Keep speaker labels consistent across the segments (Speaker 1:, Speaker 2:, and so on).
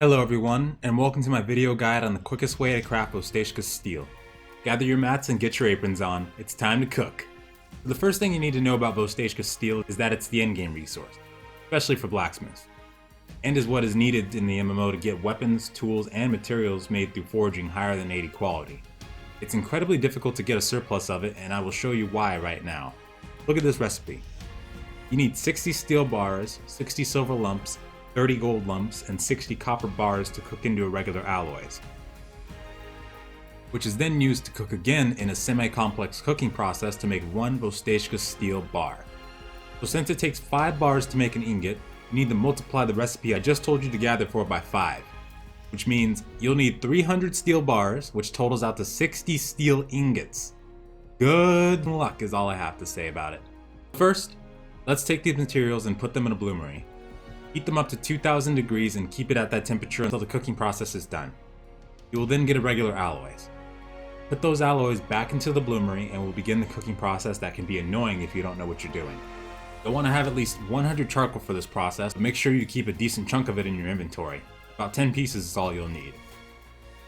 Speaker 1: Hello everyone, and welcome to my video guide on the quickest way to craft Vostaskus steel. Gather your mats and get your aprons on, it's time to cook. The first thing you need to know about Vostaskus steel is that it's the endgame resource, especially for blacksmiths, and is what is needed in the MMO to get weapons, tools, and materials made through forging higher than 80 quality. It's incredibly difficult to get a surplus of it, and I will show you why right now. Look at this recipe. You need 60 steel bars, 60 silver lumps, 30 gold lumps, and 60 copper bars to cook into irregular alloys, which is then used to cook again in a semi-complex cooking process to make one Vostaskus steel bar. So since it takes 5 bars to make an ingot, you need to multiply the recipe I just told you to gather for by 5, which means you'll need 300 steel bars, which totals out to 60 steel ingots. Good luck is all I have to say about it. First, let's take these materials and put them in a bloomery. Heat them up to 2000 degrees and keep it at that temperature until the cooking process is done. You will then get irregular alloys. Put those alloys back into the bloomery and we'll begin the cooking process that can be annoying if you don't know what you're doing. You'll want to have at least 100 charcoal for this process, but make sure you keep a decent chunk of it in your inventory. About 10 pieces is all you'll need.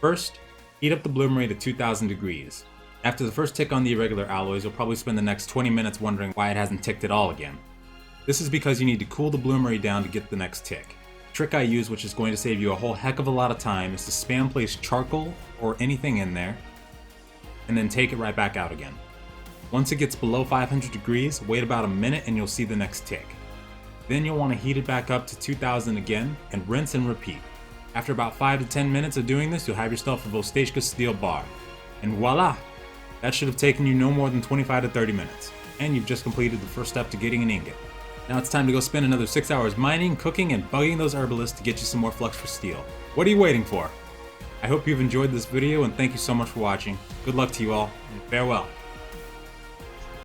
Speaker 1: First, heat up the bloomery to 2000 degrees. After the first tick on the irregular alloys, you'll probably spend the next 20 minutes wondering why it hasn't ticked at all again. This is because you need to cool the bloomery down to get the next tick. The trick I use, which is going to save you a whole heck of a lot of time, is to spam place charcoal or anything in there, and then take it right back out again. Once it gets below 500 degrees, wait about a minute and you'll see the next tick. Then you'll want to heat it back up to 2000 again, and rinse and repeat. After about 5 to 10 minutes of doing this, you'll have yourself a Vostaskus steel bar. And voila! That should have taken you no more than 25 to 30 minutes. And you've just completed the first step to getting an ingot. Now it's time to go spend another 6 hours mining, cooking, and bugging those herbalists to get you some more flux for steel. What are you waiting for? I hope you've enjoyed this video and thank you so much for watching. Good luck to you all, and farewell.